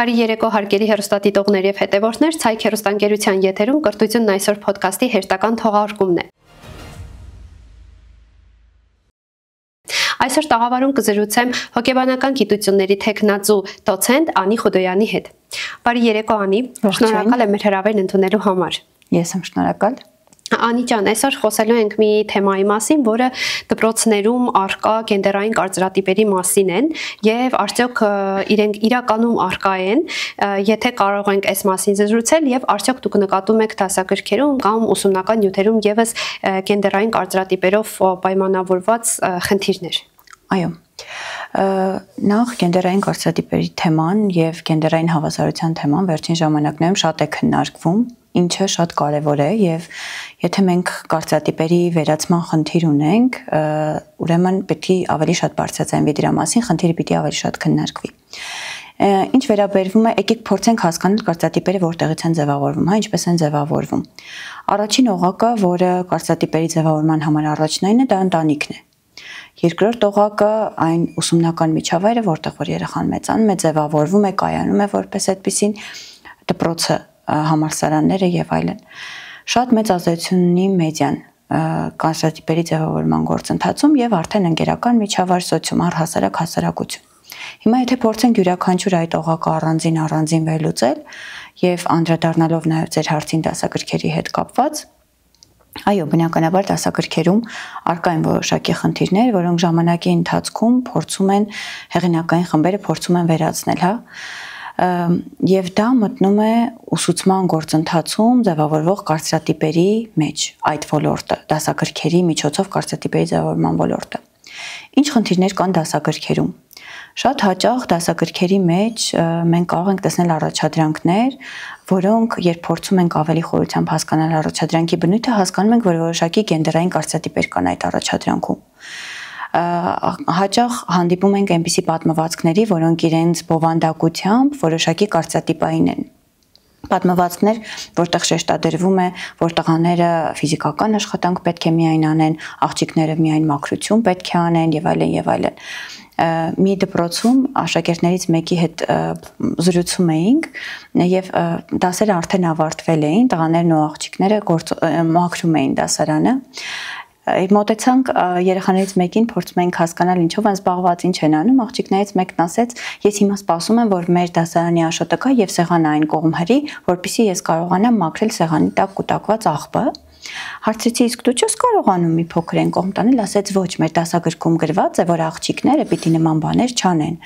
Բարի երեկո հարգելի հեռուստադիտողներ եւ հետեւորդներ, Ցայք հեռուստաընկերության եթերում կրթությունն այսօր ոդքասթի հերթական թողարկումն է։ Այսօր տաղավարում կզրուցեմ հոգեբանական գիտությունների թեկնածու դոցենտ Անի Խուդոյանի հետ։ Բարի երեկո Անի, շնորհակալ եմ մեր հրավերն ընդունելու համար։ Ես եմ շնորհակալ։ Անի ջան, այսօր խոսելու ենք մի թեմայի մասին, որը դպրոցներում արկա գենդերային կարծրատիպերի մասին են եւ արդյոք իրենք իրականում արկա են, եթե կարող ենք այս մասին զրուցել եւ արդյոք դուք նկատում եք դասագրքերում կամ ուսումնական նյութերում եւս գենդերային կարծրատիպերով պայմանավորված խնդիրներ։ Այո։ Նախ գենդերային կարծրատիպերի թեման եւ գենդերային հավասարության թեման վերջին ժամանակներում շատ է քննարկվում, ինչը շատ կարևոր է եւ եթե մենք կարծրատիպերի վերացման խնդիր ունենք, ուրեմն պետք է ավելի շատ բարձրացնենք դրա մասին, խնդիրը պիտի ավելի շատ քննարկվի։ Ինչ վերաբերվում է, եկեք փորձենք հասկանալ կարծրատիպերը որտեղից են ձևավորվում, ինչպես են ձևավորվում։ Առաջին օղակը, որը կարծրատիպերի ձևավորման համար առաջնային է, դա ընտանիքն է։ Երկրորդ օղակը այն ուսումնական միջավայրը, որտեղ որ երեխան մեծանում է, ձևավորվում է, կայանում է որպես այդպիսին, դպրոցը, համալսարանները եւ այլն։ Շատ մեծ ազդեցություն ունի մեդիան կարծրատիպերի ձևավորման գործընթացում եւ արդեն ընկերական միջավայր, սոցիում, առհասարակ հասարակություն։ Հիմա եթե փորձենք յուրաքանչյուր այդ օղակը առանձին վերլուծել եւ անդրադառնալով նաեւ ձեր հարցին դասագրքերի հետ կապված, այո, բնականաբար դասագրքերում առկա են որոշակի խնդիրներ, որոնք ժամանակի ընթացքում փորձում են հեղինակային խմբերը փորձում են վերացնել, հա։ Եվ դա մտնում է ուսուցման գործընթացում ձևավորվող կարծրատիպերի մեջ, այդ ոլորտը, դասագրքերի միջոցով կարծրատիպերի ձևավորման ոլորտը։ Ինչ խնդիրներ կան դասագրքերում։ Շատ հաճախ դասագրքերի մեջ մենք կարող ենք տեսնել առաջադրանքներ, որոնք երբ փորձում ենք ավելի խորությամբ հասկանալ առաջադրանքի բնույթը, հասկանում ենք, որ որոշակի գենդերային կարծրատիպեր կան այդ առաջադրանքում։ Հաճախ հանդիպում ենք այնպիսի պատմվածքների, որոնք իրենց բովանդակությամբ որոշակի կարծրատիպային են։ Պատմվածքներ, որտեղ շեշտադրվում է, որ տղաները ֆիզիկական աշխատանք պետք է միայն անեն, աղջիկները միայն մաքրություն պետք է անեն եւ այլն եւ այլն։ Մի դպրոցում աշակերտներից մեկի հետ զրուցում էինք եւ դասերը արդեն ավարտվել էին, տղաներն ու աղջիկները մաքրում էին դասարանը։ Մոտեցանք երեխաներից մեկին, փորձում էինք հասկանալ ինչով են զբաղված, ինչ են անում, աղջիկներից մեկն ասեց. «Ես հիմա սպասում եմ, որ մեր դասարանի աշոտը գա եւ սեղանը այն կողմ հրի, որպեսզի ես կարողանամ մաքրել սեղանի տակ կուտակված աղբը»։ Հարցրեցի, իսկ դու չես կարողանում մի փոքր այն կողմ տանել, ասեց ոչ, մեր դասագրքում գրված է, որ աղջիկները պիտի նման բաներ չանեն,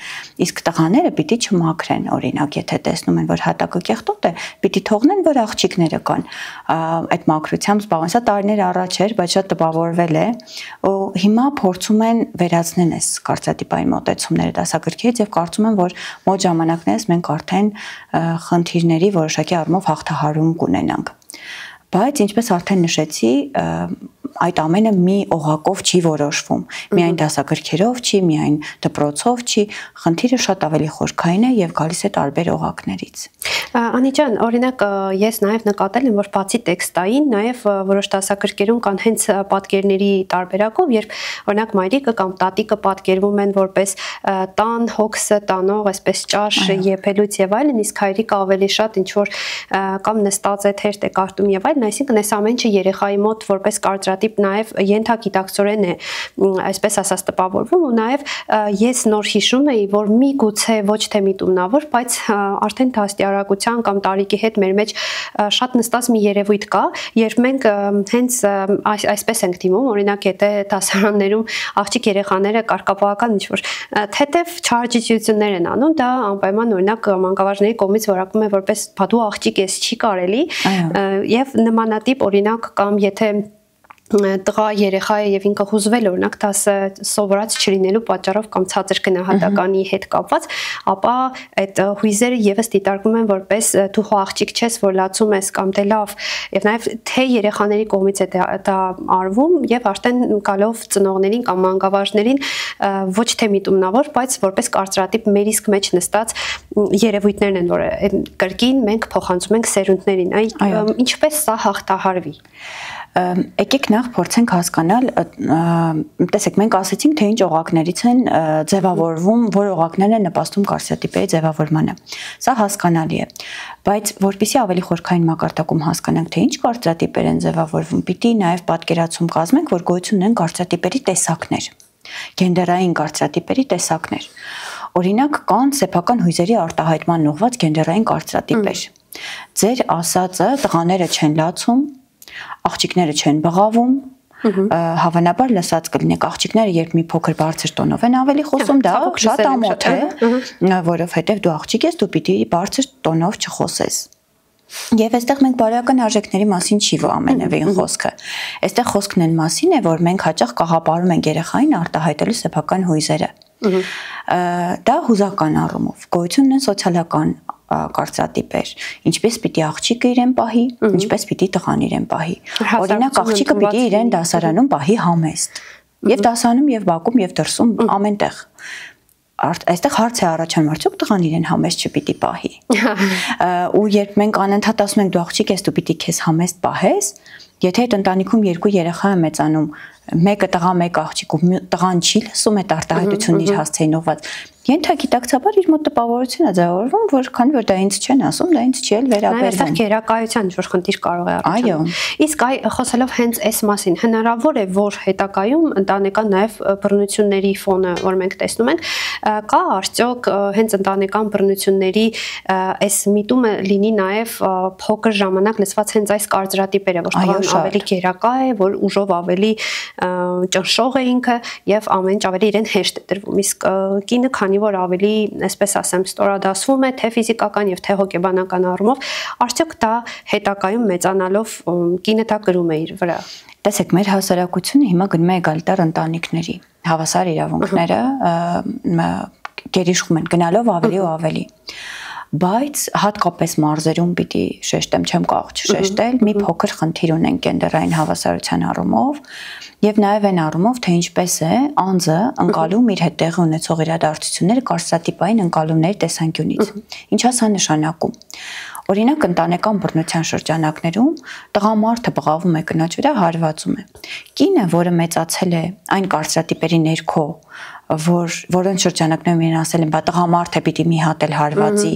իսկ տղաները պիտի չմաքրեն, օրինակ, եթե տեսնում են, որ հատակը կեղտոտ է, պիտի թողնեն, որ աղջիկները կան այդ մաքրությամբ զբաղվեն։ Սա տարիներ առաջ էր, բայց շատ տպավորվել է, ու հիմա փորձում են վերացնել այս կարծրատիպային մոտեցումները դասագրքից եւ կարծում եմ, որ մոտ ժամանակներս մենք արդեն խնդիրների որոշակի առումով հաղթահարում կունենանք։ Բայց ինչպես արդեն նշեցի, այդ ամենը մի օղակով չի որոշվում, միայն դասագրքերով չի, միայն դպրոցով չի, խնդիրը շատ ավելի խորքային է եւ գալիս է տարբեր օղակներից։ Անի ջան, օրինակ ես նաեւ նկատել եմ, որ բացի տեքստային, նաեւ որոշ դասագրքերում կան հենց պատկերների տարբերակով, երբ օրինակ մայրիկը կամ տատիկը պատկերվում են որպես տան հոգսը տանող, այսպես ճաշ եփելուց եւ այլն, իսկ հայրիկը ավելի շատ ինչ որ կամ նստած է թերթ է կարդում եւ այլն, այսինքն այս ամենը երեխայի մոտ որպես կարծրատիպ նաեւ ենթագիտակցորեն է այսպես ասած տպավորվում ու նաեւ ես նոր հիշում էի, որ միգուցե ոչ թե միտումնավոր, բայց արդեն դաստիարակության կամ տարիքի հետ մեր մեջ շատ նստած մի երևույթ կա, երբ մենք հենց այսպես ենք դիմում, օրինակ եթե դասարաններում աղջիկ երեխաները կարգապահական ինչ որ թեթև չարժիչություններ են անում, դա անպայման օրինակ մանկավարժների կողմից որակվում է որպես բա դու աղջիկ ես, չի կարելի եւ նմանատիպ օրինակ կամ եթե տղա երեխա է եւ ինքը հուզվել օրինակ դասը սովորած չլինելու պատճառով կամ ցածր գնահատականի հետ կապված, ապա այդ հույզերը եւս դիտարկվում են որպես դու հո աղջիկ չես, որ լացում ես կամ դե լավ, եւ նաեւ թե երեխաների կողմից է դա արվում եւ արդեն գալով ծնողներին կամ մանկավարժներին ոչ թե միտումնավոր, բայց որպես կարծրատիպ մեր իսկ մեջ նստած երևույթներն են, որ կրկին մենք փոխանցում ենք սերունդներին, ինչպես սա հաղթահարվի։ Եկեք նախ փորձենք հասկանալ, տեսեք, մենք ասացինք, թե ինչ օղակներից են ձևավորվում, որ օղակներն են նպաստում կարծրատիպերի ձևավորմանը։ Սա հասկանալի է, բայց որpիսի ավելի խորքային մակարդակում հասկանանք, թե ինչ կարծրատիպեր են ձևավորվում, պիտի նաև պատկերացում կազմենք, որ գոյություն ունեն կարծրատիպերի տեսակներ, գենդերային կարծրատիպերի տեսակներ։ Օրինակ, կան սեփական հույզերի արտահայտման ուղղված գենդերային կարծրատիպեր։ Ձեր ասածը տղաները չեն լացում, աղջիկները չեն բղավում, հավանաբար լսած կլինեք, աղջիկները երբ մի փոքր բարձր տոնով են ավելի խոսում, դա շատ ամոթ է, որովհետև դու աղջիկ ես, դու պիտի բարձր տոնով չխոսես։ Եվ այստեղ մենք բարոյական արժեքների մասին չի ամենևին խոսքը։ Այստեղ խոսքն այն մասին է, որ մենք հաճախ կաղապարում ենք երեխային արտահայտելու սեփական հույզերը։ Դա հուզական առումով, գոյություն ունեն սոցիալական կարծրատիպեր, ինչպես պիտի աղջիկը իրեն պահի, ինչպես պիտի տղան իրեն պահի։ Օրինակ, աղջիկը պիտի իրեն դասարանում պահի համեստ, եւ դասարանում, եւ բակում, եւ դրսում ամենտեղ։ Այստեղ հարց է առաջանում, արդյոք տղան իրեն համեստ չպիտի պահի։ Ու երբ մենք անընդհատ ասում ենք դու աղջիկ ես, դու պիտի քեզ համեստ պահես, եթե այդ ընտանիքում երկու երեխա է մեծանում, մեկը տղա, մեկը աղջիկ, ու տղան չի լսում այդ արտահայտությունն իր հասցեին ուղղված, ենթագիտակցաբար իր մոտ տպավորություն է ձևավորվում, որ քանի որ դա ինձ չեն ասում, դա ինձ չի էլ վերաբերվում։ Այստեղ գերակայության ինչ-որ խնդիր կարող է առաջանալ։ Իսկ խոսելով հենց այս մասին, հնարավոր է, որ հետագայում ընտանեկան նաև բռնությունների ֆոնը, որ մենք տեսնում ենք, կա արդյոք հենց ընտանեկան բռնությունների այս միտումը լինի նաև փոքր ժամանակ լսված հենց այս կարծրատիպերը, որ տղան ավելի գերակա է, որ ուժով ավելի ճնշող է ինքը եւ ամեն ինչ ավելի իրեն հեշտ է դրվում։ Իսկ կինը քանի որ ավելի, այսպես ասեմ, ստորադասվում է թե ֆիզիկական եւ թե հոգեբանական առումով, արդյոք դա հետագայում մեծանալով կինը դա կրում է իր վրա։ Տեսեք, մեր հասարակությունը հիմա գնում է էգալիտար ընտանիքների, հավասար իրավունքները գերիշխում են, գնալով ավելի ու ավելի։ Բայց հատկապես մարզերում պիտի շեշտեմ, չեմ կարող չշեշտել, մի փոքր խնդիր ունեն գենդերային հավասարության առումով եւ նաեւ այն առումով, թե ինչպես է անձը ընկալում իր հետ տեղի ունեցող իրադարձությունները կարծրատիպային ընկալումների տեսանկյունից։ Ինչա սա նշանակում։ Օրինակ ընտանեկան բռնության շրջանակներում տղամարդը բղավում է կնոջ վրա, հարվածում է։ Կինը, որը մեծացել է այն կարծրատիպերի ներքո, որոնց շրջանակներում իրեն ասել են, բա տղամարդ է պիտի մի հատ էլ հարվածի,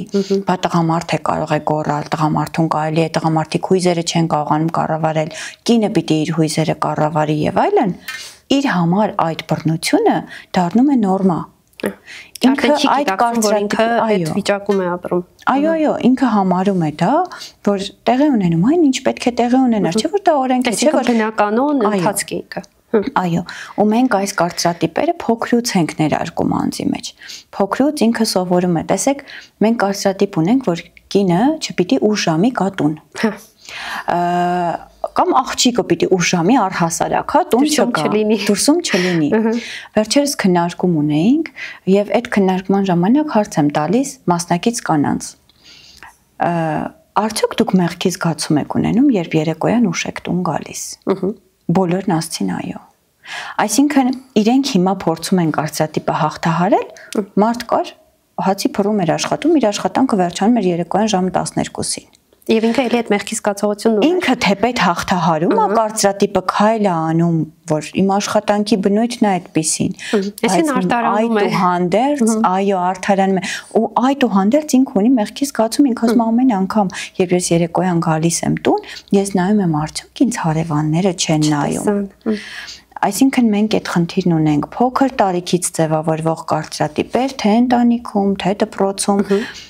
բա տղամարդ է կարող է գոռալ, տղամարդուն կարելի է, տղամարդիկ հույզերը չեն կարողանում կառավարել, կինը պիտի իր հույզերը կառավարի եւ այլն, իր համար այդ բռնությունը դառնում է նորմա։ Ինքը այդ կարծրատիպը այդ վիճակում է ապրում։ Այո, ինքը համարում է դա, որ տեղի ունենում այն ինչ պետք է տեղի ունենար, չէ՞ որ դա օրենք է, չէ՞ որ բնականon ընթացք է ինքը։ Այո, ու մենք այս կարծրատիպերը փոքրուց ենք ներարկում անձի մեջ։ Փոքրուց ինքը սովորում է, տեսեք, մենք կարծրատիպ ունենք, որ կինը չպիտի ուշ ժամի գա տուն։ Կամ աղջիկը պիտի ուշ ժամի առհասարակ, հա, տուն չգա, դուրսում չլինի։ Վերջերս քննարկում ունեինք եւ այդ քննարկման ժամանակ հարց եմ տալիս մասնակից կանանց։ Արդյոք դուք մեղքի զգացում եք ունենում, երբ երեկոյան ուշ եք տուն գալիս։ Բոլորն ասցին այո։ Այսինքն իրենք հիմա փորձում են կարծրատիպը հաղթահարել, մարդ կար, հացի փռում էր աշխատում, իր աշխատանքը վերջանում էր երեկոյան ժամը 12-ին։ Եվ ինքը էլի այդ մեղքի զգացողությունն ուներ։ Ինքը թեպետ հաղթահարում է կարծրատիպը քայլ է անում, որ իմ աշխատանքի բնույթն է այդպեսին։ Այսին արտարանում է։ Այդուհանդերձ, այո, արդարանում է։ Ու այդուհանդերձ ինքը ունի մեղքի զգացում, ինքը ասում ամեն անգամ, երբ ես երեկոյան գալիս եմ տուն, ես նայում եմ արդյոք ինձ հարևանները չեն նայում։ Այսինքն մենք այդ խնդիրն ունենք փոքր տարիքից ձևավորվող կարծրատիպեր, թե ընտանիքում, թե դպրոցում։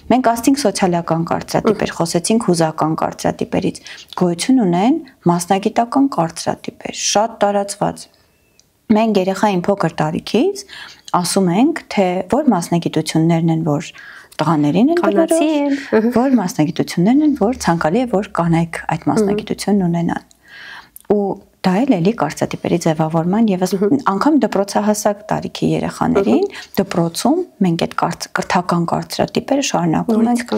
Մենք ասենք սոցիալական կարծրատիպեր, խոսեցինք հուզական կարծրատիպերից, գոյություն ունեն մասնագիտական կարծրատիպեր, շատ տարածված։ Մենք երեխային փոքր տարիքից ասում ենք, թե որ մասնագիտություններն են, որ տղաներին են դրորոշ, որ մասնագիտություններն են, որ ցանկալի է, որ կանայք այդ մասնագիտությունն ունենան։ Ու դա էլի կարծրատիպերի ձևավորման եւս անգամ դպրոցահասակ տարիքի երեխաներին դպրոցում մենք այդ կրթական կարծրատիպերը շարունակում ենք։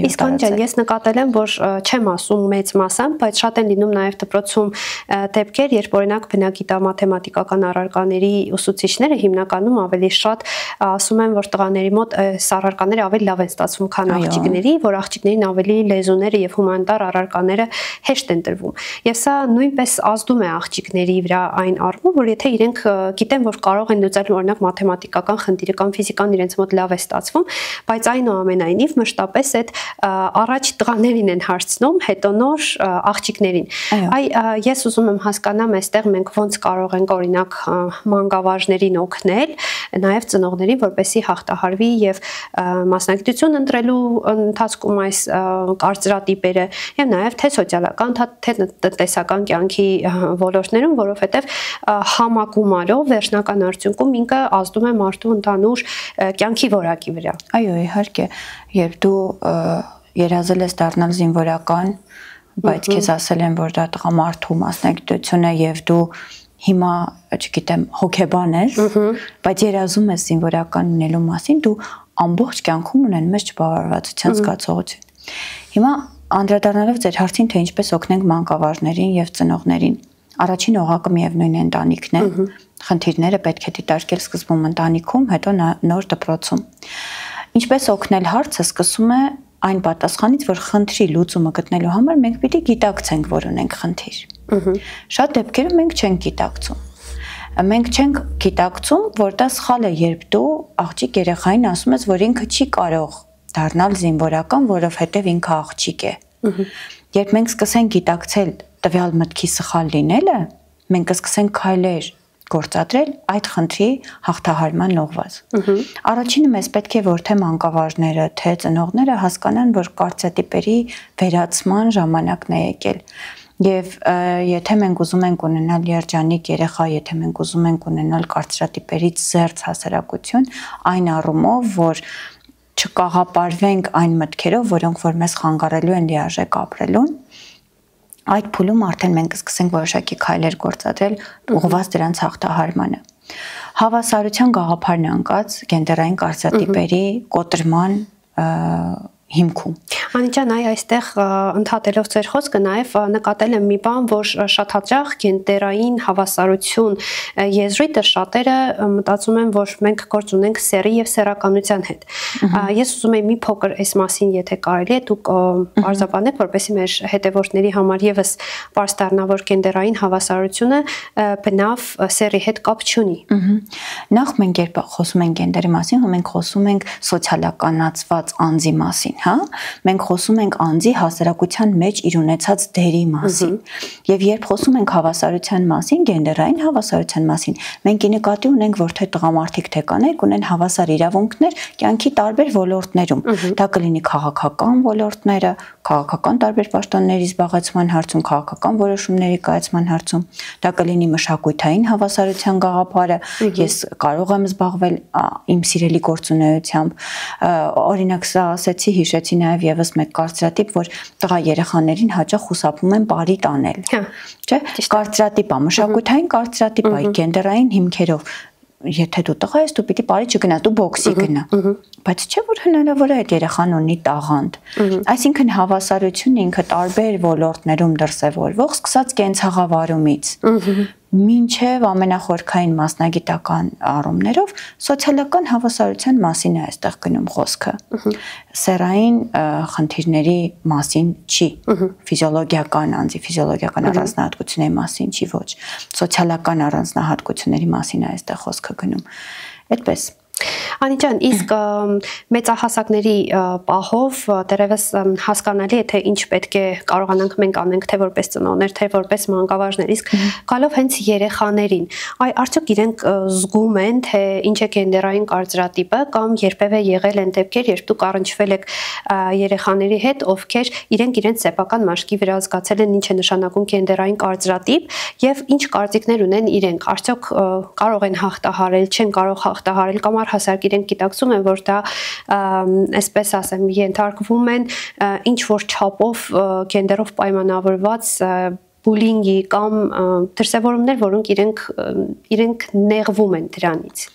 Իսկ Անջան, ես նկատել եմ, որ չեմ ասում մեծ մասամբ, բայց շատ են լինում նաեւ դպրոցում դեպքեր, երբ օրինակ բնագիտա-մաթեմատիկական առարկաների ուսուցիչները հիմնականում ավելի շատ ասում են, որ տղաների մոտ առարկաները ավելի լավ են ստացվում, քան աղջիկների, որ աղջիկներին ավելի լեզուները եւ հումանիտար առարկաները հեշտ են տրվում։ Եվ սա նույնպես ազդում է աղջիկների վրա այն առումով, որ եթե իրենք գիտեն, որ կարող են լուծել օրինակ մաթեմատիկական խնդիրը կամ ֆիզիկան իրենց մոտ լավ է ստացվում, բայց այնուամենայնիվ մշտապես այդ առաջ տղաներին են հարցնում, հետո նոր աղջիկներին։ Ես ուզում եմ հասկանամ, այստեղ մենք ոնց կարող ենք օրինակ մանկավարժներին օգնել, նաև ծնողներին, որպեսզի հաղթահարվի եւ մասնագիտություն ընտրելու ընթացքում այս կարծրատիպերը եւ նաև թե սոցիալական, թե տնտեսական կյանքի ոլորտներում, որովհետեւ համակումարով վերջնական արդյունքում ինքը ազդում է մարդու ընդհանուր կյանքի որակի վրա։ Այո, իհարկե, երբ դու երազել ես դառնալ զինվորական, բայց քեզ ասել են, որ դա տղամարդու մասնագիտություն է եւ դու հիմա, չգիտեմ, հոգեբան ես, բայց երազում ես զինվորական լինելու մասին, դու ամբողջ կյանքում ունեն մեջ չբավարարվածության զգացողություն։ Հիմա անդրադառնալով ձեր հարցին, թե ինչպես օգնենք մանկավարժներին եւ ծնողներին, առաջին օղակը միևնույն է ընտանիքն է, խնդիրները պետք է դիտարկել սկզբում ընտանիքում, հետո նոր դպրոցում։ Ինչպես օգնել հարցը սկսում է այն պատասխանից, որ խնդրի լուծումը գտնելու համար մենք պիտի գիտակցենք, որ ունենք խնդիր։ Շատ դեպքերում մենք չենք գիտակցում։ Մենք չենք գիտակցում, որ դա սխալ է, երբ դու աղջիկ երեխային ասում ես, որ ինքը չի կարող դառնալ զինվորական, որովհետև ինքը աղջիկ է։ Երբ մենք սկսենք գիտակցել տվյալ մտքի սխալ լինելը, մենք կսկսենք քայլեր գործադրել այդ խնդրի հաղթահարման ուղղված։ Առաջինը մեզ պետք է որ թե մանկավարժները, թե ծնողները հասկանան, որ կարծրատիպերի վերացման ժամանակն է եկել։ Եվ եթե մենք ուզում ենք ունենալ երջանիկ երեխա, եթե մենք ուզում ենք ունենալ կարծրատիպերից զերծ հասարակություն, այն առումով, որ չկաղապարվենք այն մտքերով, որոնք որ մեզ խանգարելու են լիարժեք ապրելուն, այդ փուլում արդեն մենք կսկսենք որոշակի քայլեր գործադրել ուղղված դրանց հաղթահարմանը։ Հավասարության գաղափարն է անկած գենդերային կարծրատիպերի կոտրման հիմքում։ Անիջան, այստեղ ընդհատելով ձեր խոսքը նաև նկատել եմ մի բան, որ շատ հաճախ գենդերային հավասարություն եզրույթը շատերը մտածում են, որ մենք գործ ունենք սեռի եւ սեռականության հետ։ Ես ուզում եմ մի փոքր այս մասին, եթե կարելի է, դուք բարձրաբանեք, որպեսզի մեր հետևորդների համար եւս բարձ դառնա, որ գենդերային հավասարությունը բնավ սեռի հետ կապ չունի։ Նախ մենք երբ խոսում ենք գենդերի մասին, մենք խոսում ենք սոցիալականացված անձի մասին, հա։ Մենք խոսում ենք անձի հասարակության մեջ իր ունեցած դերի մասին։ Եվ երբ խոսում ենք հավասարության մասին, գենդերային հավասարության մասին, մենք ի նկատի ունենք, որ թե տղամարդիկ թե կանայք ունեն հավասար իրավունքներ կյանքի տարբեր ոլորտներում։ Դա կլինի քաղաքական ոլորտները, քաղաքական տարբեր պաշտոնների զբաղեցման հարցում, քաղաքական որոշումների կայացման հարցում, դա կլինի մշակութային հավասարության գաղափարը, ես կարող եմ զբաղվել իմ սիրելի գործունեությամբ, օրինակ սա ասեցի, հիշեցի նաև եւս մեկ կարծրատիպ, որ տղա երեխաներին հաճախ խուսափում են բարի տանել, չէ՞, կարծրատիպ է, մշակութային կարծրատիպ է, գենդերային հիմքերով, եթե դու տղա ես, դու պիտի բարի չգնա, դու բոքսի գնա, բայց չէ՞ որ հնարավոր է այդ երեխան ունի տաղանդ, այսինքն հավասարությունն ինքը տարբեր ոլորտներում դրսևորվող, սկսած կենցաղավարումից, մինչև ամենախորքային մասնագիտական առումներով սոցիալական հավասարության մասին է այստեղ գնում խոսքը, սեռային խնդիրների մասին չի, ֆիզիոլոգիական անձի, ֆիզիոլոգիական առանձնահատկությունների մասին չի, ոչ, սոցիալական առանձնահատկությունների մասին է այստեղ խոսքը գնում, այդպես։ Անիջան, իսկ մեծահասակների պահով դեռևս հասկանալի է, թե ինչ պետք է կարողանանք մենք անենք, թե որպես ծնողներ, թե որպես մանկավարժներ, իսկ գալով հենց երեխաներին, արդյոք իրենք զգում են, թե ինչ է գենդերային կարծրատիպը, կամ երբևէ եղել են դեպքեր, երբ դուք առնչվել եք երեխաների հետ, ովքեր իրենց սեփական մաշկի վրա զգացել են ինչ է նշանակում գենդերային կարծրատիպ եւ ինչ կարծիքներ ունեն իրենք, արդյոք կարող են հաղթահարել, չեն կարող հաղթահարել կամ հասարակ իրենք գիտակցում են, որ դա այսպես ասեմ, ենթարկվում են ինչ որ չափով գենդերով պայմանավորված բուլինգի կամ դրսևորումներ, որոնք իրենք նեղվում են դրանից։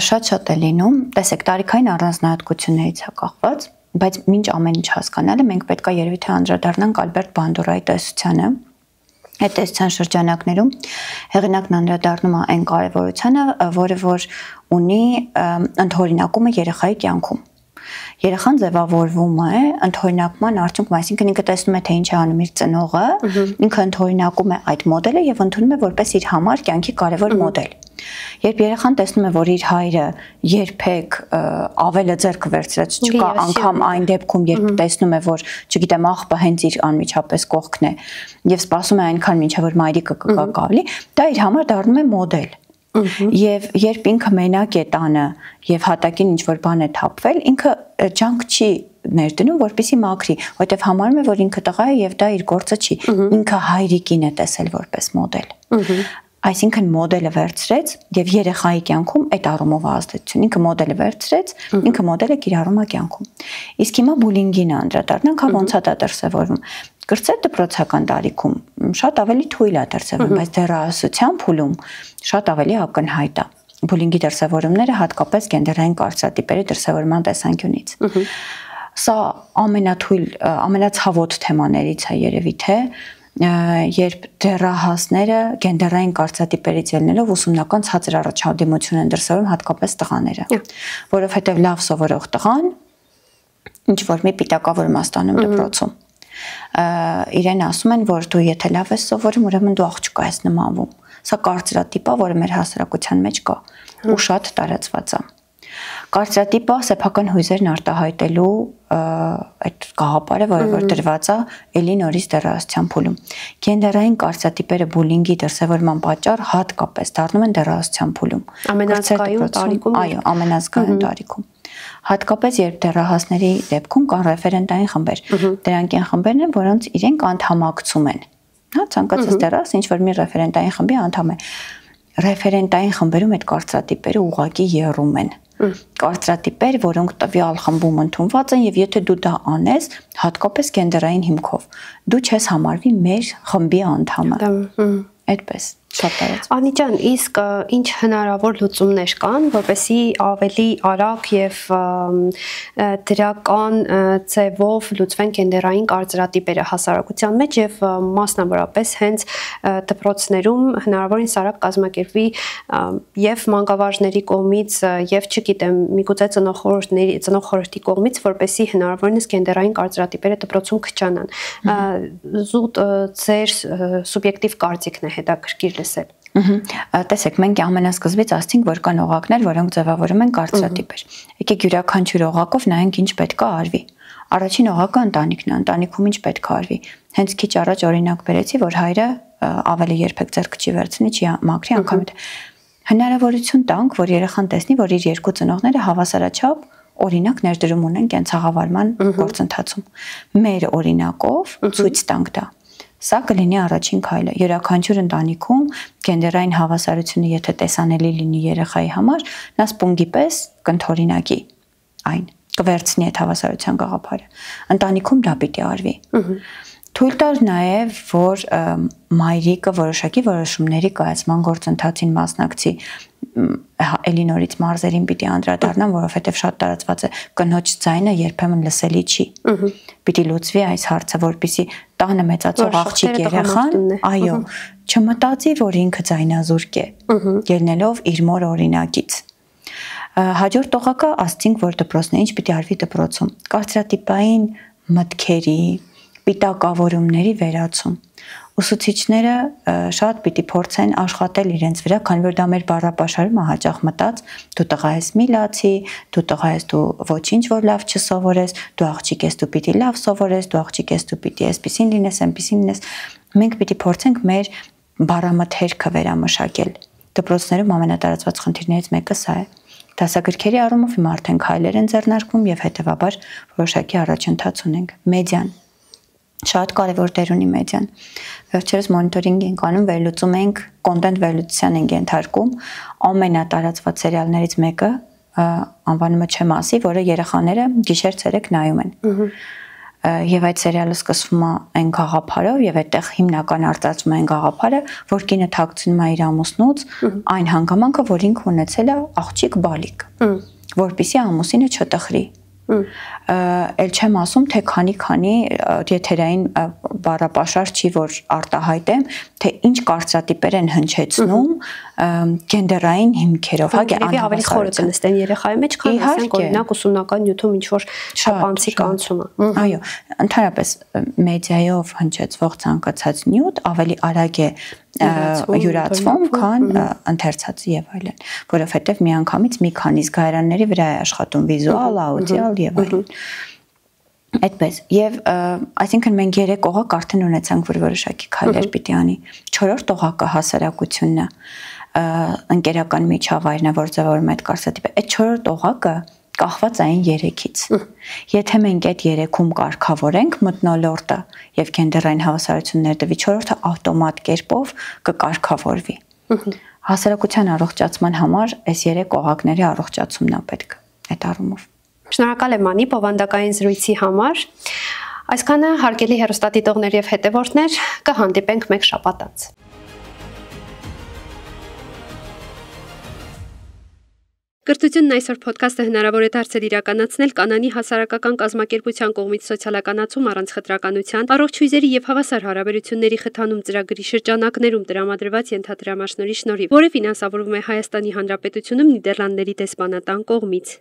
Շատ է լինում, տեսեք, տարիքային առանձնահատկություններից է կախված, բայց մինչ ամեն ինչ հասկանալը մենք պետք է երևի թե անդրադառնանք Ալբերտ Բանդուրայի տեսությանը։ Այդ տեսության շրջանակներում հեղինակն անդրադառնում է այն կարևորությանը, որը որ ունի ընդօրինակումը երեխայի կյանքում։ երեխան ձևավորվում է ընդօրինակման արդյունքում, այսինքն ինքը տեսնում է թե ինչ է անում իր ծնողը, ինքը ընդօրինակում է այդ մոդելը եւ ընդունում է որպես իր համար կյանքի կարևոր մոդել։ Երբ երեխան տեսնում է, որ իր հայրը երբեք ավելը ձեռքը վերցրած չկա, անգամ այն դեպքում, երբ տեսնում է, որ, չգիտեմ, աղբը հենց իր անմիջապես կողքն է եւ սպասում է այնքան մինչեւ որ մայրիկը կգա կավլի, դա իր համար դառնում է մոդել։ Եվ երբ ինքը մենակ է տանը եւ հատակին ինչ որ բան է թափվել, ինքը ջանք չի ներդնում, որպեսի մաքրի, որտեվ համարում է, որ ինքը տղա է եւ դա իր գործը չի։ Ինքը հայրիկին է տեսել որպես մոդել։ Այսինքն մոդելը վերցրեց եւ երեխայի կյանքում այդ առումով ազդեցություն։ Ինքը մոդելը վերցրեց, ինքը մոդելը կիրառում է կյանքում։ Իսկ հիմա բուլինգին անդրադառնանք, հա ոնց է դա դրսևորվում։ Կրծեր դպրոցական տարիքում շատ ավելի թույլ է դրսևորվում, բայց դեռահասության փուլում շատ ավելի ակնհայտ է։ Բուլինգի դրսևորումները հատկապես գենդերային կարծրատիպերի դրսևորման տեսանկյունից։ Սա ամենաթույլ, ամենացավոտ թեմաներից է երևի թե երբ դեռահասները գենդերային կարծրատիպերից ելնելով ուսումնական ցածր առաջադիմություն են դրսևորում հատկապես տղաները, որովհետև լավ սովորող տղան ինչ որ մի պիտակավորում ստանում դպրոցում։ Իրեն ասում են, որ դու եթե լավ ես սովորում, ուրեմն դու աղջկա ես նմանվում։ Սա կարծրատիպ է, որը մեր հասարակության մեջ կա ու շատ տարածված է։ Կարծրատիպը սեփական հույզերն արտահայտելու այդ գաղափարը, որը որ դրված է էլի նորից դեռահասության փուլում։ Գենդերային կարծրատիպերը բուլինգի դրսևորման պատճառ հատկապես դառնում են դեռահասության փուլում։ Ամենազգայուն տարիքում։ Այո, ամենազգայուն տարիքում։ Հատկապես երբ դեռահասների դեպքում կան ռեֆերենտային խմբեր։ Դրանք են խմբերն են, որոնց իրենք անդամակցում են։ Հա, ցանկացած դեռահաս ինչ որ մի ռեֆերենտային խմբի անդամ է։ Ռեֆերենտային խմբերում այդ կարծրատիպերը ուղղակի եռում են։ Կարծրատիպեր, որոնք տվյալ խմբում ընդունված են եւ եթե դու դա անես, հատկապես գենդերային հիմքով, դու չես համարվի մեր խմբի անդամը։ Այդպես շատ տարածված։ Անի ջան, իսկ ինչ հնարավոր լուծումներ կան, որպեսզի ավելի արագ եւ դրական ձևով լուծվեն գենդերային կարծրատիպերը հասարակության մեջ եւ մասնավորապես հենց դպրոցներում հնարավորին արագ կազմակերպվի եւ մանկավարժների կողմից եւ չգիտեմ, միգուցե ծնողխորհրդի կողմից, որպեսզի հնարավորինս գենդերային կարծրատիպերը դպրոցում քչանան։ Զուտ ձեր սուբյեկտիվ կարծիքն է հետաքրքիր լսել։ Տեսեք, մենք ամենասկզբից ասացինք, որ կան օղակներ, որոնք ձևավորում են կարծրատիպեր։ Եկեք յուրաքանչյուր օղակով նայենք ինչ պետք է արվի։ Առաջին օղակը ընտանիքն է, ընտանիքում ինչ պետք է արվի։ Հենց քիչ առաջ օրինակ բերեցի, որ հայրը ավելի երբեք ձեռք չի վերցնի, չի մաքրի անգամ հնարավորություն տանք, որ երեխան տեսնի, որ իր երկու ծնողները հավասարաչափ օրինակ ներդրում ունեն կենցաղավարման գործընթացում։ Մեր օրինակով ցույց տանք դա։ Սա կլինի առաջին քայլը։ Յուրաքանչյուր ընտանիքում գենդերային հավասարությունը եթե տեսանելի լինի երեխայի համար, նա սպունգի պես կընդօրինակի այն, կվերցնի այդ հավասարության գաղափարը։ Ընտանիքում դա պիտի արվի։ Թույլ տալ նաև, որ մայրիկը որոշակի որոշումների կայացման գործընթացին մասնակցի, էլի նորից մարզերին պիտի անդրադառնամ, որովհետև շատ տարածված է կնոջ ձայնը երբեմն լսելի չի։ Պիտի լուծվի այս հարցը, որպեսզի տանը մեծացող աղջիկ երեխան, այո, չմտածի, որ ինքը ձայնազուրկ է, ելնելով իր մոր օրինակից։ Հաջորդ օղակը ասացինք, որ դպրոցն է, ինչ պիտի արվի դպրոցում։ Կարծրատիպային մտքերի, պիտակավորումների վերացում։ Ուսուցիչները շատ պիտի փորձեն աշխատել իրենց վրա, քանի որ դա մեր բառապաշարումը հաճախ մտած, դու տղա ես մի լացի, դու տղա ես դու ոչինչ որ լավ չսովորես, դու աղջիկ ես դու պիտի լավ սովորես, դու աղջիկ ես դու պիտի այսպեսին լինես, այնպեսին լինես։ Մենք պիտի փորձենք մեր բառամթերքը վերամշակել։ Դպրոցներում ամենատարածված խնդիրներից մեկը սա է։ Դասագրքերի առումով հիմա արդեն քայլեր են ձեռնարկվում եւ հետեւաբար որոշակի առաջընթաց ունենք։ Մեդիան շատ կարևոր դեր ունի մեդիան։ Վերջերս մոնիտորինգ ենք անում, վերլուծում ենք, կոնտենտ վերլուծության ենք ենթարկում ամենատարածված սերիալներից մեկը, անվանումը չեմ ասի, որը երեխաները գիշեր-ցերեկ նայում են։ Եվ այդ սերիալը սկսվում է այն գաղափարով եւ այդտեղ հիմնական արտացվում է այն գաղափարը, որ կինը թաքցնում է իր ամուսնուց այն հանգամանքը, որ ինքը ունեցել է աղջիկ բալիկ, որպեսզի ամուսինը չտխրի։ Էլ չեմ ասում, թե քանի եթերային բառապաշար չի, որ արտահայտեմ, թե ինչ կարծրատիպեր են հնչեցնում գենդերային հիմքերով, հա, ավելի խորը կնստեն երեխայի մեջ, քան ասենք օրինակ ուսումնական նյութում ինչ որ շփանցիկ անցումը։ Այո, ընդհանրապես մեդիայով հնչեցվող ցանկացած նյութ ավելի արագ է յուրացվում, քան ընթերցածի եւ այլն, որովհետեւ միանգամից մի քանի զգայարանների վրա է աշխատում վիզուալ, աուդիալ եւ այլն։ Այդպես, եւ այսինքն մենք 3 օղակ արդեն ունեցանք, որ որոշակի քայլեր պիտի անի։ 4-րդ օղակը հասարակությունն է, ընկերական միջավայրն է, որ ձևավորում է այդ կարծրատիպը։ Այդ 4-րդ օղակը կախված այն 3-ից։ Եթե մենք այդ 3-ում կարգավորենք մթնոլորտը եւ գենդերային հավասարությունները դվի 4-րդը ավտոմատ կերպով կկարգավորվի։ Հասարակության առողջացման համար այս 3 օղակների առողջացումն է պետք այդ առումով։ Շնորհակալ եմ Անի բովանդակային զրույցի համար։ Այսքանը հարգելի հեռուստադիտողներ եւ հետեւորդներ, կհանդիպենք մեկ շաբաթ անց։ Կրթությունն այսօր ոդքասթը հնարավոր է դարձել իրականացնել Կանանի հասարակական կազմակերպության կողմից սոցիալականացում առանց խտրականության, առողջ հույզերի եւ հավասար հարաբերությունների խթանում ծրագրի շրջանակներում տրամադրված ենթադրամաշնորհի շնորհիվ, որը ֆինանսավորվում է Հայաստանի Հանրապետությունում Նիդերլանդների դեսպանատան կողմից։